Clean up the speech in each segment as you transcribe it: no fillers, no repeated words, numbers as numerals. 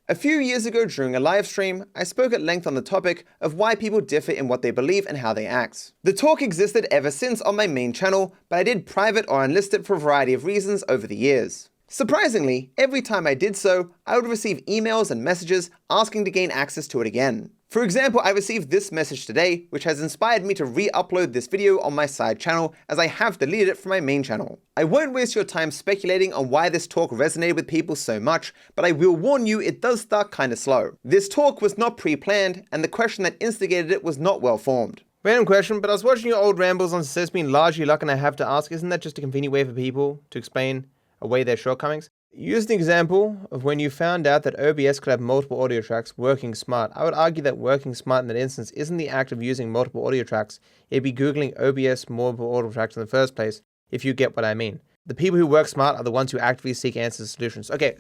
A few years ago during a live stream, I spoke at length on the topic of why people differ in what they believe and how they act. The talk existed ever since on my main channel, but I did private or unlisted for a variety of reasons over the years. Surprisingly, every time I did so, I would receive emails and messages asking to gain access to it again. For example, I received this message today, which has inspired me to re-upload this video on my side channel as I have deleted it from my main channel. I won't waste your time speculating on why this talk resonated with people so much, but I will warn you it does start kinda slow. This talk was not pre-planned, and the question that instigated it was not well formed. Random question, but I was watching your old rambles on success being largely luck, and I have to ask, isn't that just a convenient way for people to explain away their shortcomings? Use an example of when you found out that OBS could have multiple audio tracks working smart. I would argue that working smart in that instance isn't the act of using multiple audio tracks. It'd be Googling OBS multiple audio tracks in the first place, if you get what I mean. The people who work smart are the ones who actively seek answers and solutions. Okay.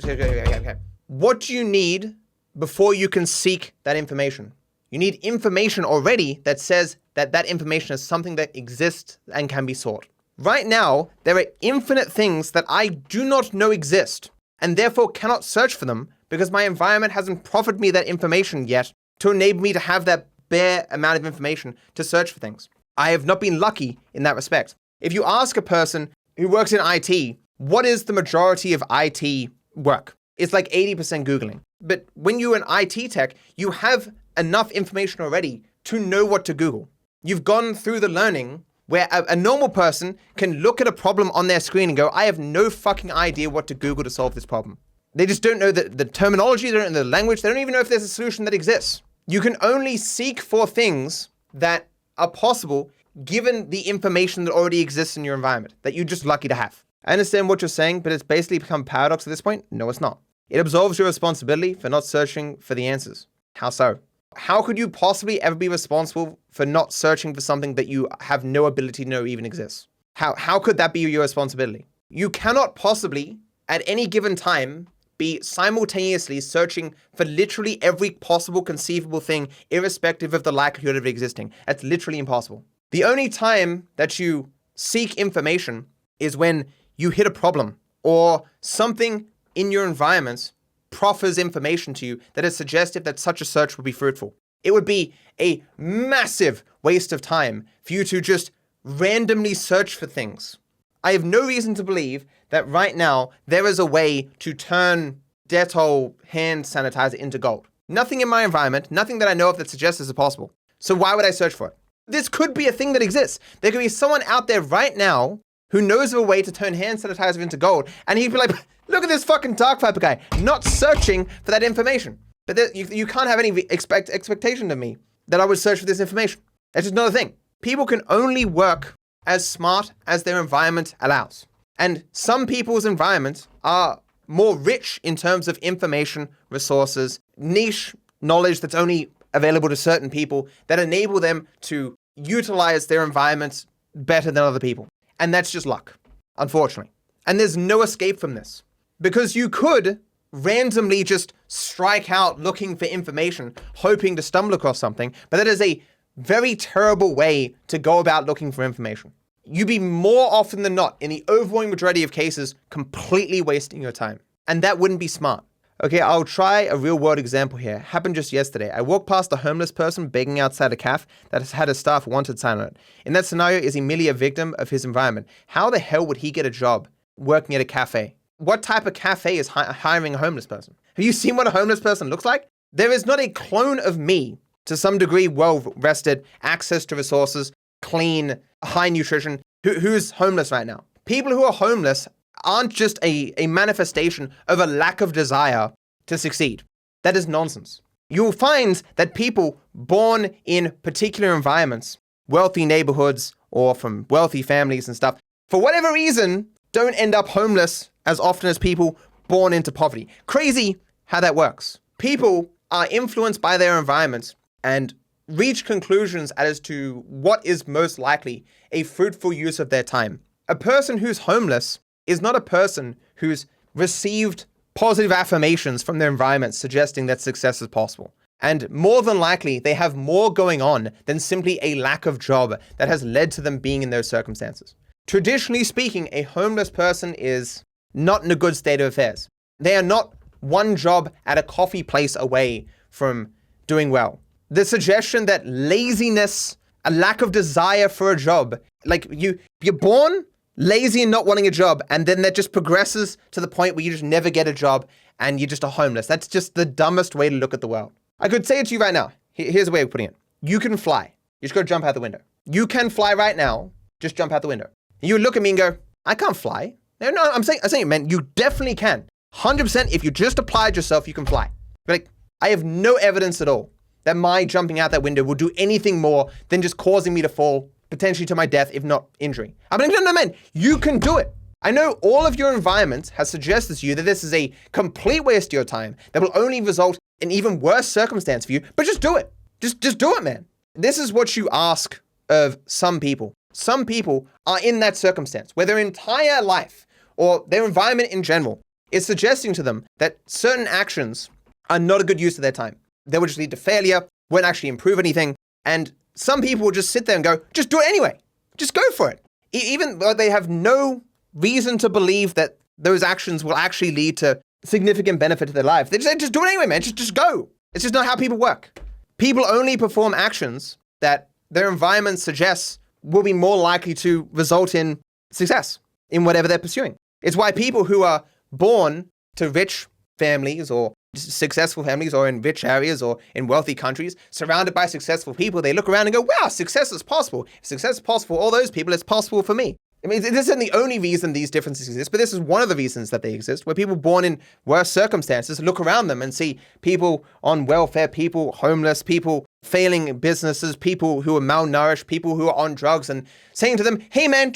What do you need before you can seek that information? You need information already that says that that information is something that exists and can be sought. Right now, there are infinite things that I do not know exist, and therefore cannot search for them because my environment hasn't proffered me that information yet to enable me to have that bare amount of information to search for things. I have not been lucky in that respect. If you ask a person who works in IT, what is the majority of IT work? It's like 80% Googling. But when you're an IT tech, you have enough information already to know what to Google. You've gone through the learning where a normal person can look at a problem on their screen and go, I have no fucking idea what to Google to solve this problem. They just don't know the terminology, they don't know the language, they don't even know if there's a solution that exists. You can only seek for things that are possible given the information that already exists in your environment, that you're just lucky to have. I understand what you're saying, but it's basically become paradox at this point. No, it's not. It absolves your responsibility for not searching for the answers. How so? How could you possibly ever be responsible for not searching for something that you have no ability to know even exists? How could that be your responsibility? You cannot possibly, at any given time, be simultaneously searching for literally every possible conceivable thing, irrespective of the likelihood of it existing. That's literally impossible. The only time that you seek information is when you hit a problem or something in your environment proffers information to you that is suggestive that such a search would be fruitful. It would be a massive waste of time for you to just randomly search for things. I have no reason to believe that right now there is a way to turn Dettol hand sanitizer into gold. Nothing in my environment, nothing that I know of that suggests this is possible. So why would I search for it? This could be a thing that exists. There could be someone out there right now who knows of a way to turn hand sanitizer into gold, and he'd be like, look at this fucking DarkViper guy, not searching for that information. But you can't have any expectation of me that I would search for this information. That's just not a thing. People can only work as smart as their environment allows. And some people's environments are more rich in terms of information, resources, niche knowledge that's only available to certain people that enable them to utilize their environments better than other people. And that's just luck, unfortunately. And there's no escape from this. Because you could randomly just strike out looking for information, hoping to stumble across something, but that is a very terrible way to go about looking for information. You'd be more often than not, in the overwhelming majority of cases, completely wasting your time. And that wouldn't be smart. Okay, I'll try a real world example here. Happened just yesterday. I walked past a homeless person begging outside a cafe that has had a staff wanted sign on it. In that scenario, is he merely a victim of his environment? How the hell would he get a job working at a cafe? What type of cafe is hiring a homeless person? Have you seen what a homeless person looks like? There is not a clone of me, to some degree well-rested, access to resources, clean, high nutrition, who's homeless right now. People who are homeless aren't just a manifestation of a lack of desire to succeed. That is nonsense. You'll find that people born in particular environments, wealthy neighborhoods, or from wealthy families and stuff, for whatever reason, don't end up homeless as often as people born into poverty. Crazy how that works. People are influenced by their environments and reach conclusions as to what is most likely a fruitful use of their time. A person who's homeless is not a person who's received positive affirmations from their environment suggesting that success is possible. And more than likely, they have more going on than simply a lack of job that has led to them being in those circumstances. Traditionally speaking, a homeless person is not in a good state of affairs. They are not one job at a coffee place away from doing well. The suggestion that laziness, a lack of desire for a job, like you're born lazy and not wanting a job, and then that just progresses to the point where you just never get a job and you're just a homeless. That's just the dumbest way to look at the world. I could say it to you right now. Here's a way of putting it. You can fly. You just go jump out the window. You can fly right now. Just jump out the window. And you would look at me and go, I can't fly. No, I'm saying, man, you definitely can. 100% if you just applied yourself, you can fly. Like, I have no evidence at all that my jumping out that window will do anything more than just causing me to fall, potentially to my death, if not injury. I mean, no, man, you can do it. I know all of your environment has suggested to you that this is a complete waste of your time that will only result in even worse circumstance for you, but just do it. Just do it, man. This is what you ask of some people. Some people are in that circumstance where their entire life or their environment in general is suggesting to them that certain actions are not a good use of their time. They will just lead to failure, won't actually improve anything. And some people will just sit there and go, just do it anyway. Just go for it. Even though they have no reason to believe that those actions will actually lead to significant benefit to their life. They just do it anyway, man. Just go. It's just not how people work. People only perform actions that their environment suggests will be more likely to result in success in whatever they're pursuing. It's why people who are born to rich families or successful families or in rich areas or in wealthy countries, surrounded by successful people, they look around and go, wow, success is possible. If success is possible for all those people, it's possible for me. I mean, this isn't the only reason these differences exist, but this is one of the reasons that they exist, where people born in worse circumstances look around them and see people on welfare, people homeless, people failing businesses, people who are malnourished, people who are on drugs, and saying to them, hey man,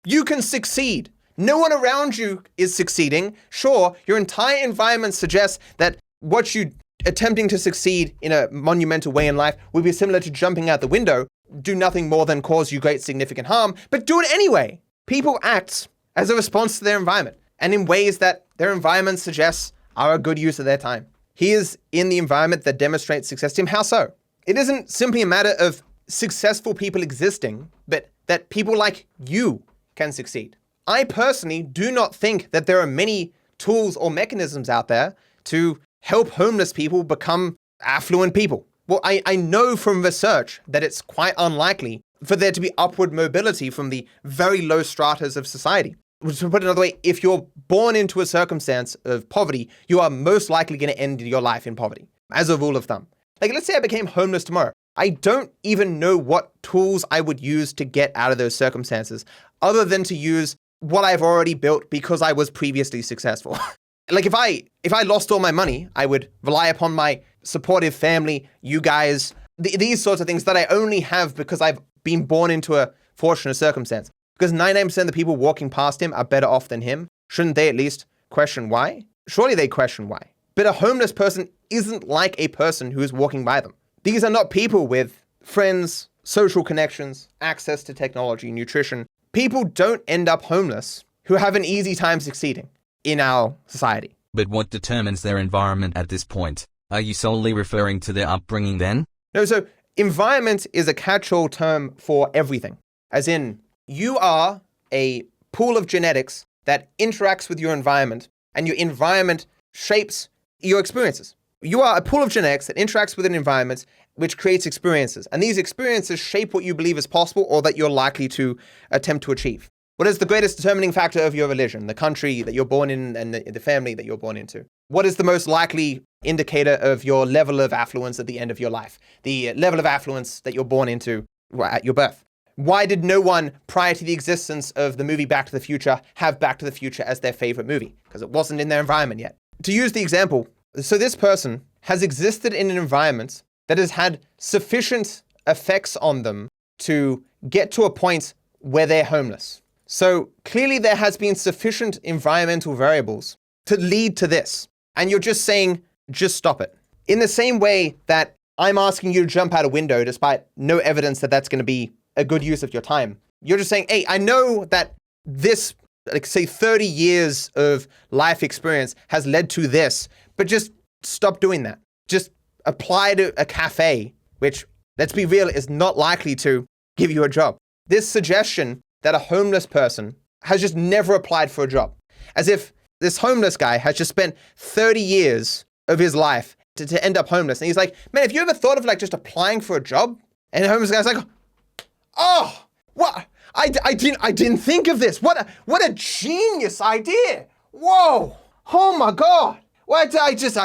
you can succeed. No one around you is succeeding. Sure, your entire environment suggests that what you attempting to succeed in a monumental way in life would be similar to jumping out the window, do nothing more than cause you great significant harm, but do it anyway. People act as a response to their environment and in ways that their environment suggests are a good use of their time. He is in the environment that demonstrates success to him. How so? It isn't simply a matter of successful people existing, but that people like you can succeed. I personally do not think that there are many tools or mechanisms out there to help homeless people become affluent people. Well, I know from research that it's quite unlikely for there to be upward mobility from the very low stratas of society. To put it another way, if you're born into a circumstance of poverty, you are most likely going to end your life in poverty, as a rule of thumb. Like, let's say I became homeless tomorrow. I don't even know what tools I would use to get out of those circumstances, other than to use what I've already built because I was previously successful. Like if I lost all my money, I would rely upon my supportive family, you guys, these sorts of things that I only have because I've been born into a fortunate circumstance. Because 99% of the people walking past him are better off than him. Shouldn't they at least question why? Surely they question why. But a homeless person isn't like a person who is walking by them. These are not people with friends, social connections, access to technology, nutrition. People don't end up homeless who have an easy time succeeding in our society. But what determines their environment at this point? Are you solely referring to their upbringing then? No, so environment is a catch-all term for everything. As in, you are a pool of genetics that interacts with your environment, and your environment shapes your experiences. You are a pool of genetics that interacts with an environment which creates experiences, and these experiences shape what you believe is possible or that you're likely to attempt to achieve. What is the greatest determining factor of your religion? The country that you're born in and the family that you're born into. What is the most likely indicator of your level of affluence at the end of your life? The level of affluence that you're born into at your birth. Why did no one prior to the existence of the movie Back to the Future have Back to the Future as their favorite movie? Because it wasn't in their environment yet. To use the example, so this person has existed in an environment that has had sufficient effects on them to get to a point where they're homeless. So clearly there has been sufficient environmental variables to lead to this. And you're just saying, just stop it. In the same way that I'm asking you to jump out a window despite no evidence that that's going to be a good use of your time. You're just saying, hey, I know that this, like say 30 years of life experience has led to this, but just stop doing that. Just apply to a cafe, which, let's be real, is not likely to give you a job. This suggestion that a homeless person has just never applied for a job, as if This homeless guy has just spent 30 years of his life to end up homeless. And he's like, man, have you ever thought of like just applying for a job? And the homeless guy's like, oh, what? I didn't think of this. What a genius idea. Whoa. Oh my God. What? I just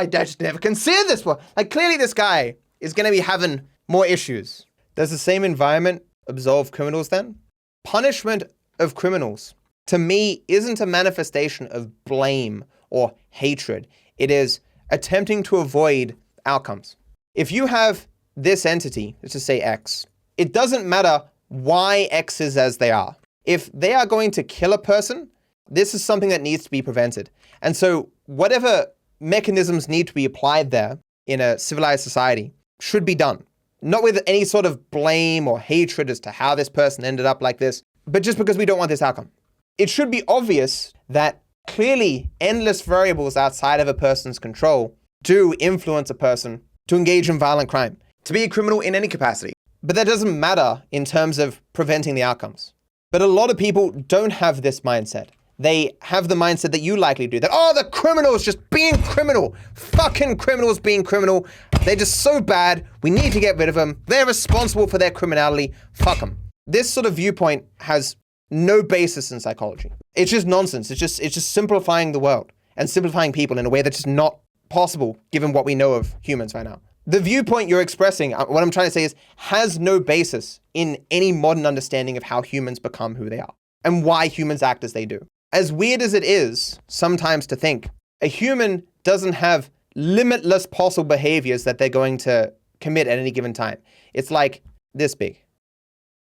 never considered this one. Like clearly this guy is going to be having more issues. Does the same environment absolve criminals then? Punishment of criminals, to me, isn't a manifestation of blame or hatred. It is attempting to avoid outcomes. If you have this entity, let's just say X, it doesn't matter why X is as they are. If they are going to kill a person, this is something that needs to be prevented. And so whatever mechanisms need to be applied there in a civilized society should be done. Not with any sort of blame or hatred as to how this person ended up like this, but just because we don't want this outcome. It should be obvious that clearly endless variables outside of a person's control do influence a person to engage in violent crime, To be a criminal in any capacity. but that doesn't matter in terms of preventing the outcomes. But a lot of people don't have this mindset. They have the mindset that you likely do, that, oh, the criminals just being criminal, fucking criminals being criminal. They're just so bad. We need to get rid of them. They're responsible for their criminality. Fuck them. This sort of viewpoint has no basis in psychology. It's just nonsense. It's just simplifying the world and simplifying people in a way that's just not possible given what we know of humans right now. The viewpoint you're expressing, what I'm trying to say is, has no basis in any modern understanding of how humans become who they are and why humans act as they do. As weird as it is sometimes to think, a human doesn't have limitless possible behaviors that they're going to commit at any given time. It's like this big.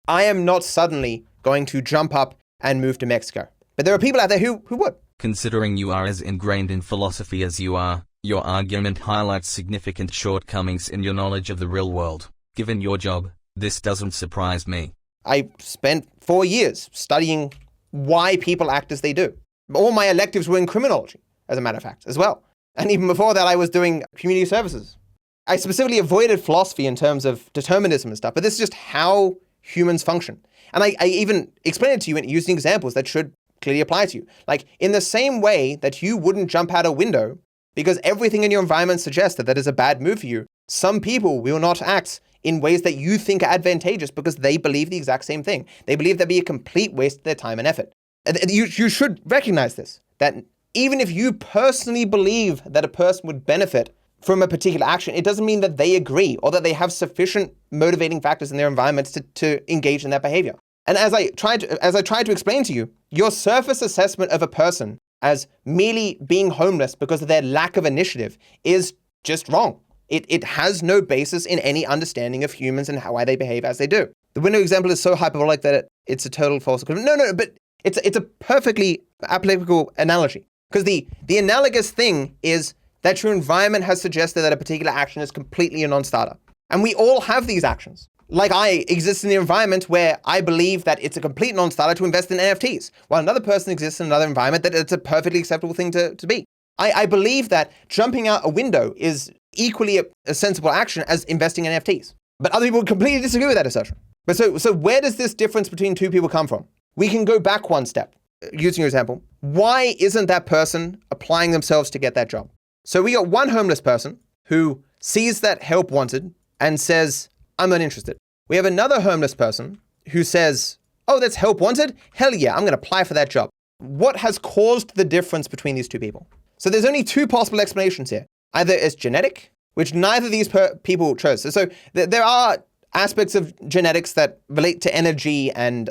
I am not suddenly going to jump up and move to Mexico. But there are people out there who would. Considering you are as ingrained in philosophy as you are, your argument highlights significant shortcomings in your knowledge of the real world. Given your job, this doesn't surprise me. I spent 4 years studying why people act as they do. All my electives were in criminology, as a matter of fact, as well. And even before that, I was doing community services. I specifically avoided philosophy in terms of determinism and stuff, but this is just how humans function. And I even explained it to you using examples that should clearly apply to you. Like, in the same way that you wouldn't jump out a window because everything in your environment suggests that that is a bad move for you, some people will not act in ways that you think are advantageous because they believe the exact same thing. They believe that'd be a complete waste of their time and effort. You should recognize this, that even if you personally believe that a person would benefit from a particular action, it doesn't mean that they agree or that they have sufficient motivating factors in their environments to engage in that behavior. And as I tried to explain to you, your surface assessment of a person as merely being homeless because of their lack of initiative is just wrong. It has no basis in any understanding of humans and why they behave as they do. The window example is so hyperbolic that it's a total false equivalent. No, but it's a perfectly applicable analogy. Because the analogous thing is that your environment has suggested that a particular action is completely a non-starter. And we all have these actions. Like, I exist in the environment where I believe that it's a complete non-starter to invest in NFTs, while another person exists in another environment that it's a perfectly acceptable thing to be. I believe that jumping out a window is equally a sensible action as investing in NFTs. But other people completely disagree with that assertion. But so where does this difference between two people come from? We can go back one step. Using your example, why isn't that person applying themselves to get that job? So we got one homeless person who sees that help wanted and says, I'm not interested. We have another homeless person who says, oh, that's help wanted? Hell yeah, I'm going to apply for that job. What has caused the difference between these two people? So there's only two possible explanations here. Either it's genetic, which neither of these people chose. So there are aspects of genetics that relate to energy and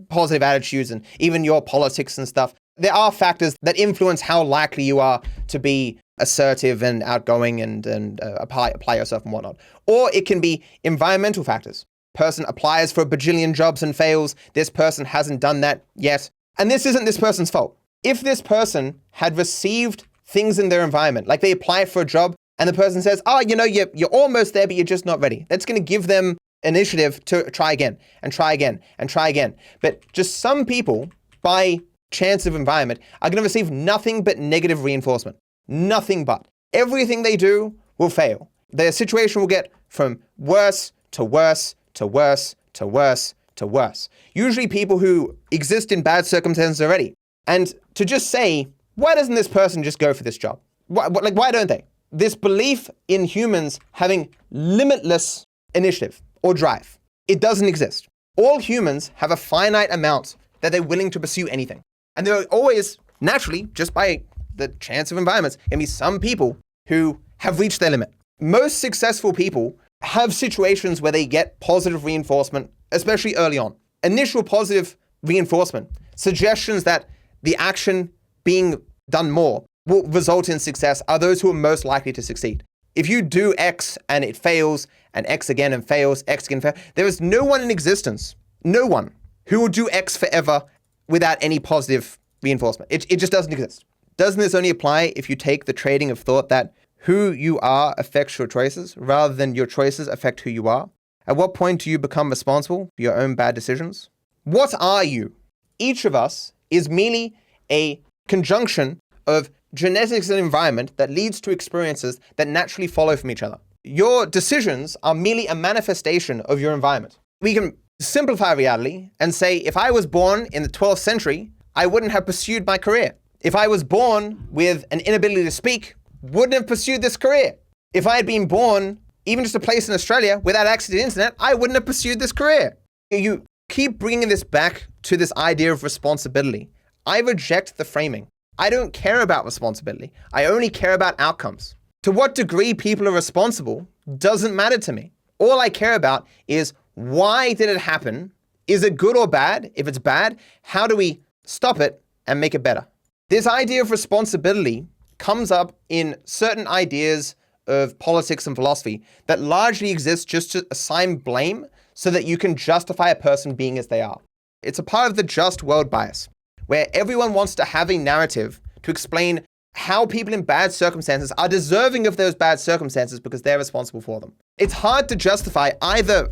positive attitudes and even your politics and stuff. There are factors that influence how likely you are to be assertive and outgoing and apply yourself and whatnot. Or it can be environmental factors. Person applies for a bajillion jobs and fails. This person hasn't done that yet. And this isn't this person's fault. If this person had received things in their environment, like they apply for a job and the person says, oh, you're almost there, but you're just not ready. That's going to give them initiative to try again and try again and try again. But just some people, by chance of environment, are going to receive nothing but negative reinforcement. Nothing but. Everything they do will fail. Their situation will get from worse to worse to worse to worse to worse. Usually people who exist in bad circumstances already. And to just say, Why doesn't this person just go for this job? Why don't they? This belief in humans having limitless initiative or drive, it doesn't exist. All humans have a finite amount that they're willing to pursue anything. And there are always, naturally, just by the chance of environments, going to be some people who have reached their limit. Most successful people have situations where they get positive reinforcement, especially early on. Initial positive reinforcement, suggestions that the action being done more will result in success, are those who are most likely to succeed. If you do X and it fails, and X again and fails, X again fails, there is no one in existence, no one, who will do X forever without any positive reinforcement. It just doesn't exist. Doesn't this only apply if you take the trading of thought that who you are affects your choices rather than your choices affect who you are? At what point do you become responsible for your own bad decisions? What are you? Each of us is merely a conjunction of genetics and environment that leads to experiences that naturally follow from each other. Your decisions are merely a manifestation of your environment. We can simplify reality and say, if I was born in the 12th century, I wouldn't have pursued my career. If I was born with an inability to speak, wouldn't have pursued this career. If I had been born even just a place in Australia without access to the internet, I wouldn't have pursued this career. You keep bringing this back to this idea of responsibility. I reject the framing. I don't care about responsibility. I only care about outcomes. To what degree people are responsible doesn't matter to me. All I care about is, why did it happen? Is it good or bad? If it's bad, how do we stop it and make it better? This idea of responsibility comes up in certain ideas of politics and philosophy that largely exist just to assign blame so that you can justify a person being as they are. It's a part of the just world bias, where everyone wants to have a narrative to explain how people in bad circumstances are deserving of those bad circumstances because they're responsible for them. It's hard to justify either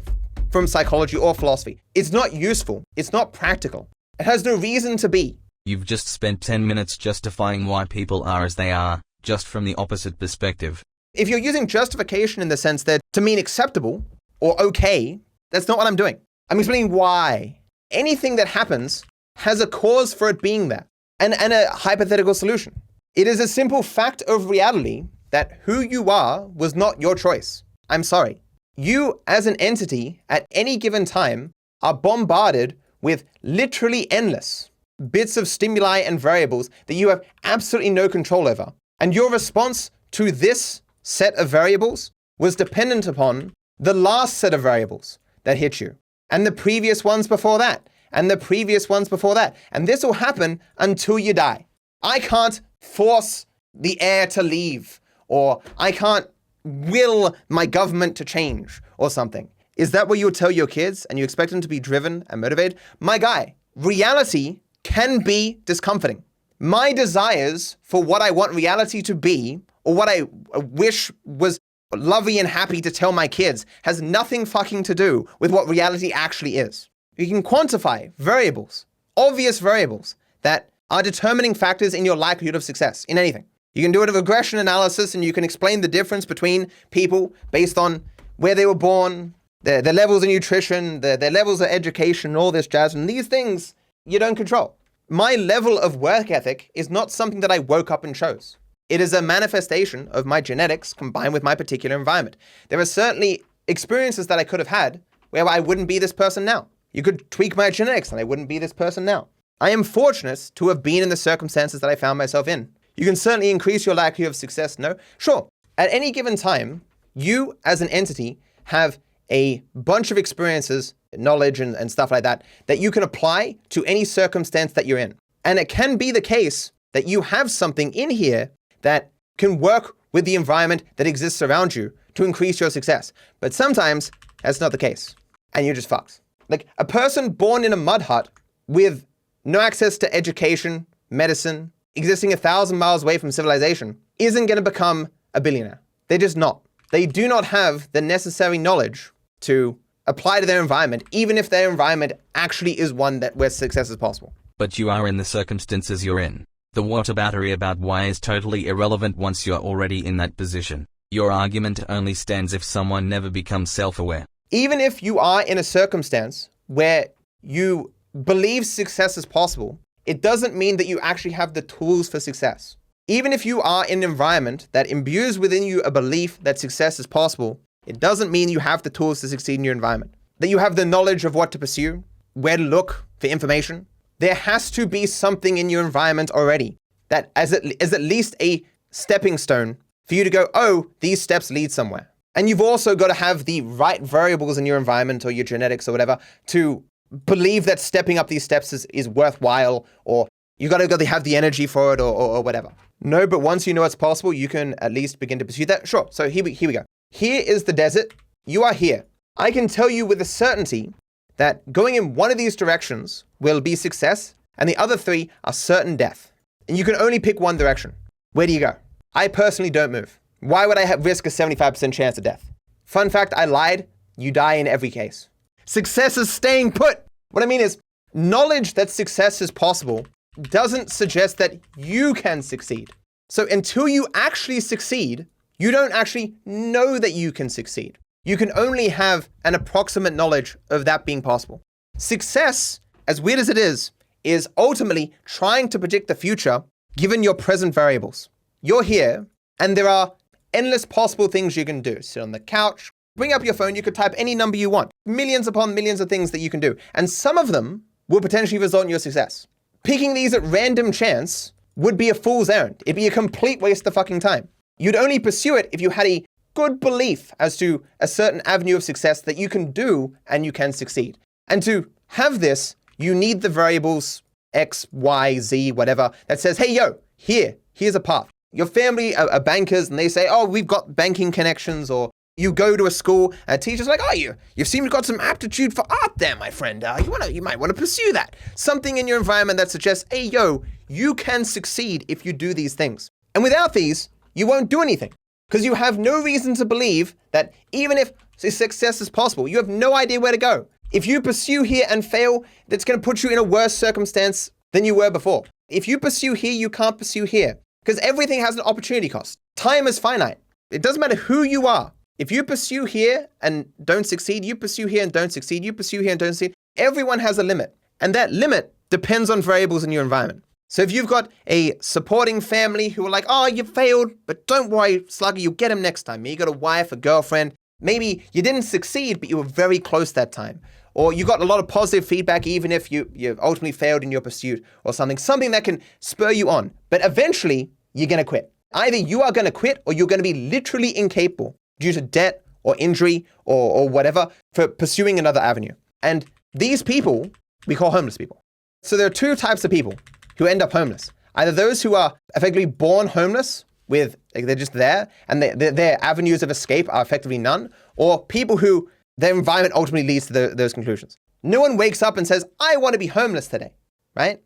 from psychology or philosophy. It's not useful. It's not practical. It has no reason to be. You've just spent 10 minutes justifying why people are as they are, just from the opposite perspective. If you're using justification in the sense that to mean acceptable or okay, that's not what I'm doing. I'm explaining why. Anything that happens has a cause for it being there and a hypothetical solution. It is a simple fact of reality that who you are was not your choice. I'm sorry. You as an entity at any given time are bombarded with literally endless bits of stimuli and variables that you have absolutely no control over. And your response to this set of variables was dependent upon the last set of variables that hit you, and the previous ones before that, and the previous ones before that. And this will happen until you die. I can't force the air to leave, or I can't will my government to change or something. Is that what you would tell your kids and you expect them to be driven and motivated? My guy, reality can be discomforting. My desires for what I want reality to be, or what I wish was lovely and happy to tell my kids, has nothing fucking to do with what reality actually is. You can quantify variables, obvious variables that are determining factors in your likelihood of success in anything. You can do a regression analysis and you can explain the difference between people based on where they were born, their levels of nutrition, their levels of education, all this jazz, and these things you don't control. My level of work ethic is not something that I woke up and chose. It is a manifestation of my genetics combined with my particular environment. There are certainly experiences that I could have had where I wouldn't be this person now. You could tweak my genetics and I wouldn't be this person now. I am fortunate to have been in the circumstances that I found myself in. You can certainly increase your likelihood of success, no? Sure. At any given time, you as an entity have a bunch of experiences, knowledge and stuff like that you can apply to any circumstance that you're in. And it can be the case that you have something in here that can work with the environment that exists around you to increase your success. But sometimes that's not the case. And you're just fucked. Like a person born in a mud hut with no access to education, medicine, existing 1,000 miles away from civilization isn't going to become a billionaire. They're just not. They do not have the necessary knowledge to apply to their environment, even if their environment actually is one where success is possible. But you are in the circumstances you're in. The whataboutery about why is totally irrelevant once you're already in that position. Your argument only stands if someone never becomes self-aware. Even if you are in a circumstance where you believe success is possible, it doesn't mean that you actually have the tools for success. Even if you are in an environment that imbues within you a belief that success is possible, it doesn't mean you have the tools to succeed in your environment. That you have the knowledge of what to pursue, where to look for information. There has to be something in your environment already that is at least a stepping stone for you to go, oh, these steps lead somewhere. And you've also got to have the right variables in your environment or your genetics or whatever to believe that stepping up these steps is worthwhile, or you got to have the energy for it or whatever. No, but once you know it's possible, you can at least begin to pursue that. Sure. So here we go. Here is the desert. You are here. I can tell you with a certainty that going in one of these directions will be success, and the other three are certain death. And you can only pick one direction. Where do you go? I personally don't move. Why would I risk a 75% chance of death? Fun fact, I lied. You die in every case. Success is staying put. What I mean is, knowledge that success is possible doesn't suggest that you can succeed. So until you actually succeed, you don't actually know that you can succeed. You can only have an approximate knowledge of that being possible. Success, as weird as it is ultimately trying to predict the future given your present variables. You're here, and there are endless possible things you can do. Sit on the couch, bring up your phone, you could type any number you want. Millions upon millions of things that you can do. And some of them will potentially result in your success. Picking these at random chance would be a fool's errand. It'd be a complete waste of fucking time. You'd only pursue it if you had a good belief as to a certain avenue of success that you can do and you can succeed. And to have this, you need the variables X, Y, Z, whatever, that says, hey, yo, here's a path. Your family are bankers and they say, oh, we've got banking connections, or you go to a school and a teacher's like, oh, you seem to have got some aptitude for art there, my friend. You might want to pursue that. Something in your environment that suggests, hey, yo, you can succeed if you do these things. And without these, you won't do anything because you have no reason to believe that even if success is possible, you have no idea where to go. If you pursue here and fail, that's going to put you in a worse circumstance than you were before. If you pursue here, you can't pursue here because everything has an opportunity cost. Time is finite. It doesn't matter who you are. If you pursue here and don't succeed, you pursue here and don't succeed, you pursue here and don't succeed, everyone has a limit. And that limit depends on variables in your environment. So if you've got a supporting family who are like, oh, you failed, but don't worry, Slugger, you'll get him next time. Maybe you got a wife, a girlfriend. Maybe you didn't succeed, but you were very close that time. Or you got a lot of positive feedback, even if you ultimately failed in your pursuit or something that can spur you on. But eventually, you're going to quit. Either you are going to quit or you're going to be literally incapable due to debt or injury or whatever for pursuing another avenue. And these people, we call homeless people. So there are two types of people who end up homeless. Either those who are effectively born homeless, they're just there, and their avenues of escape are effectively none, or people who their environment ultimately leads to those conclusions. No one wakes up and says, I want to be homeless today, right?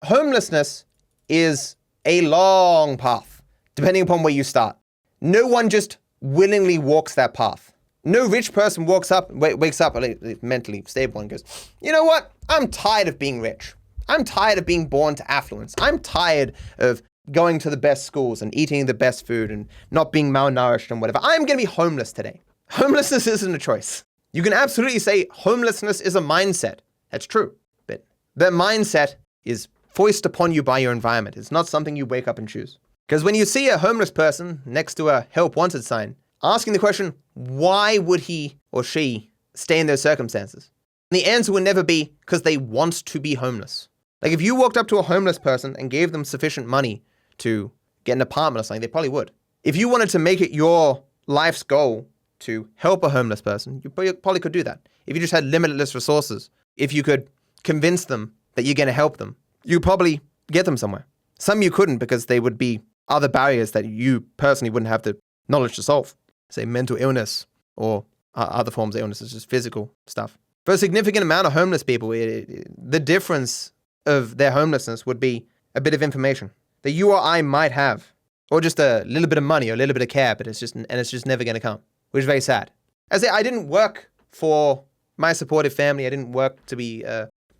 Homelessness is a long path, depending upon where you start. No one just willingly walks that path. No rich person wakes up, a mentally stable one, goes, you know what? I'm tired of being rich. I'm tired of being born to affluence. I'm tired of going to the best schools and eating the best food and not being malnourished and whatever. I'm going to be homeless today. Homelessness isn't a choice. You can absolutely say homelessness is a mindset. That's true. But that mindset is foisted upon you by your environment. It's not something you wake up and choose. Because when you see a homeless person next to a help wanted sign, asking the question, why would he or she stay in those circumstances? And the answer would never be because they want to be homeless. Like if you walked up to a homeless person and gave them sufficient money to get an apartment or something, they probably would. If you wanted to make it your life's goal to help a homeless person, you probably could do that. If you just had limitless resources, if you could convince them that you're going to help them, you probably get them somewhere. Some you couldn't because they would be other barriers that you personally wouldn't have the knowledge to solve. Say mental illness or other forms of illnesses, just physical stuff. For a significant amount of homeless people, the difference of their homelessness would be a bit of information that you or I might have, or just a little bit of money or a little bit of care, but it's just never going to come, which is very sad. I didn't work for my supportive family. I didn't work to be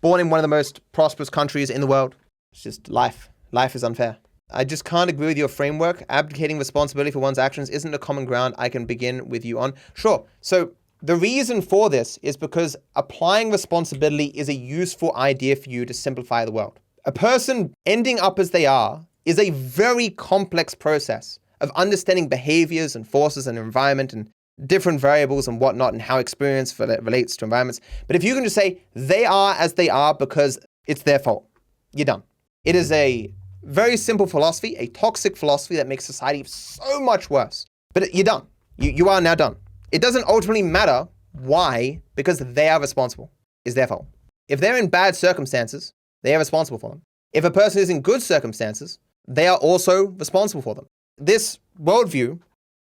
born in one of the most prosperous countries in the world. It's just life. Life is unfair. I just can't agree with your framework. Abdicating responsibility for one's actions isn't a common ground I can begin with you on. Sure. So the reason for this is because applying responsibility is a useful idea for you to simplify the world. A person ending up as they are is a very complex process of understanding behaviors and forces and environment and different variables and whatnot and how experience relates to environments. But if you can just say they are as they are because it's their fault, you're done. It is a very simple philosophy, a toxic philosophy that makes society so much worse. But you're done. You are now done. It doesn't ultimately matter why, because they are responsible. It's their fault. If they're in bad circumstances, they are responsible for them. If a person is in good circumstances, they are also responsible for them. This worldview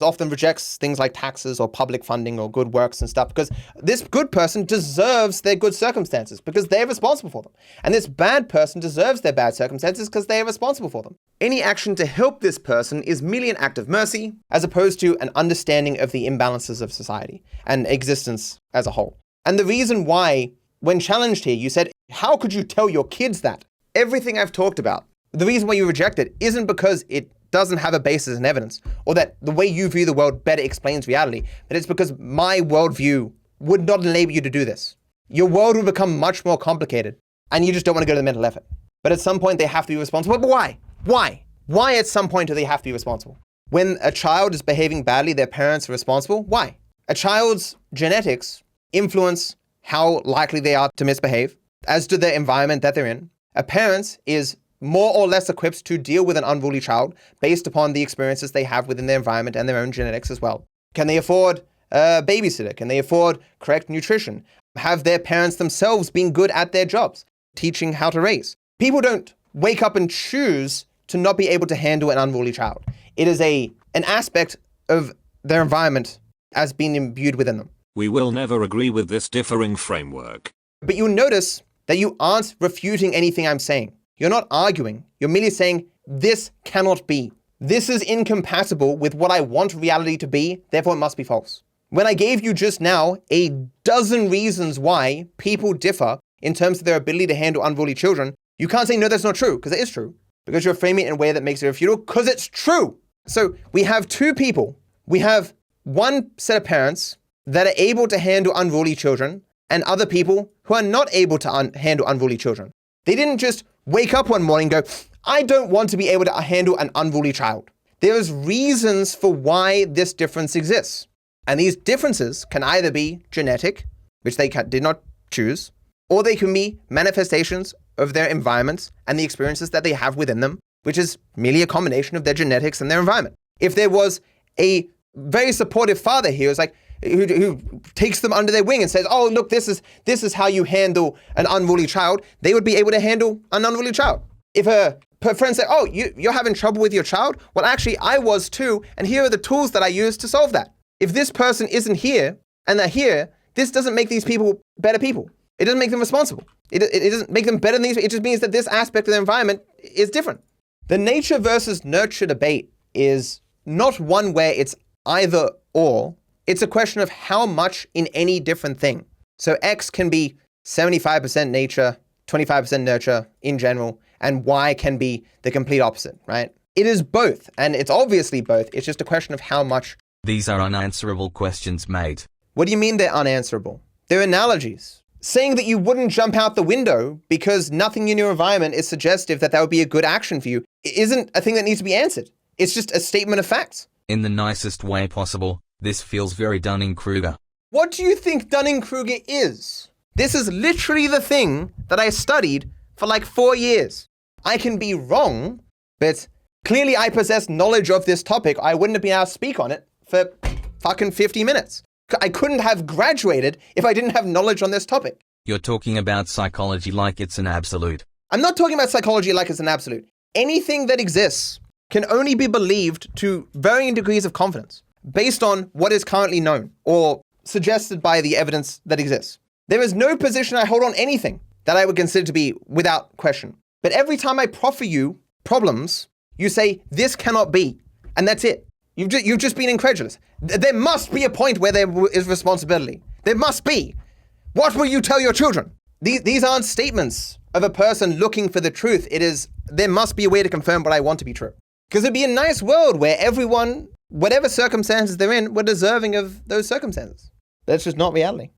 often rejects things like taxes or public funding or good works and stuff because this good person deserves their good circumstances because they're responsible for them. And this bad person deserves their bad circumstances because they are responsible for them. Any action to help this person is merely an act of mercy as opposed to an understanding of the imbalances of society and existence as a whole. And the reason why, when challenged here, you said, how could you tell your kids that? Everything I've talked about, the reason why you reject it isn't because it doesn't have a basis in evidence, or that the way you view the world better explains reality, but it's because my worldview would not enable you to do this. Your world would become much more complicated, and you just don't want to go to the mental effort. But at some point, they have to be responsible. But why? Why? Why at some point do they have to be responsible? When a child is behaving badly, their parents are responsible. Why? A child's genetics influence how likely they are to misbehave, as do the environment that they're in. A parent is more or less equipped to deal with an unruly child based upon the experiences they have within their environment and their own genetics as well. Can they afford a babysitter? Can they afford correct nutrition? Have their parents themselves been good at their jobs, teaching how to raise? People don't wake up and choose to not be able to handle an unruly child. It is an aspect of their environment as being imbued within them. We will never agree with this differing framework. But you'll notice that you aren't refuting anything I'm saying. You're not arguing. You're merely saying, this cannot be. This is incompatible with what I want reality to be, therefore it must be false. When I gave you just now a dozen reasons why people differ in terms of their ability to handle unruly children, you can't say, no, that's not true, because it is true. Because you're framing it in a way that makes it irrefutable, because it's true. So we have two people. We have one set of parents that are able to handle unruly children and other people who are not able to handle unruly children. They didn't just wake up one morning and go, I don't want to be able to handle an unruly child. There's reasons for why this difference exists. And these differences can either be genetic, which they did not choose, or they can be manifestations of their environments and the experiences that they have within them, which is merely a combination of their genetics and their environment. If there was a very supportive father here who's like, who takes them under their wing and says, oh, look, this is how you handle an unruly child, they would be able to handle an unruly child. If a friend said, oh, you're having trouble with your child? Well, actually, I was too, and here are the tools that I use to solve that. If this person isn't here and they're here, this doesn't make these people better people. It doesn't make them responsible. It doesn't make them better than these. It just means that this aspect of the environment is different. The nature versus nurture debate is not one where it's either or. It's a question of how much in any different thing. So X can be 75% nature, 25% nurture in general, and Y can be the complete opposite, right? It is both, and it's obviously both. It's just a question of how much. These are unanswerable questions, mate. What do you mean they're unanswerable? They're analogies. Saying that you wouldn't jump out the window because nothing in your environment is suggestive that would be a good action for you isn't a thing that needs to be answered. It's just a statement of facts. In the nicest way possible. This feels very Dunning-Kruger. What do you think Dunning-Kruger is? This is literally the thing that I studied for like 4 years. I can be wrong, but clearly I possess knowledge of this topic. I wouldn't have been able to speak on it for fucking 50 minutes. I couldn't have graduated if I didn't have knowledge on this topic. You're talking about psychology like it's an absolute. I'm not talking about psychology like it's an absolute. Anything that exists can only be believed to varying degrees of confidence, based on what is currently known or suggested by the evidence that exists. There is no position I hold on anything that I would consider to be without question. But every time I proffer you problems, you say, this cannot be, and that's it. You've just been incredulous. There must be a point where there is responsibility. There must be. What will you tell your children? These aren't statements of a person looking for the truth. It is, there must be a way to confirm what I want to be true. Because it'd be a nice world where everyone, whatever circumstances they're in, were deserving of those circumstances. That's just not reality.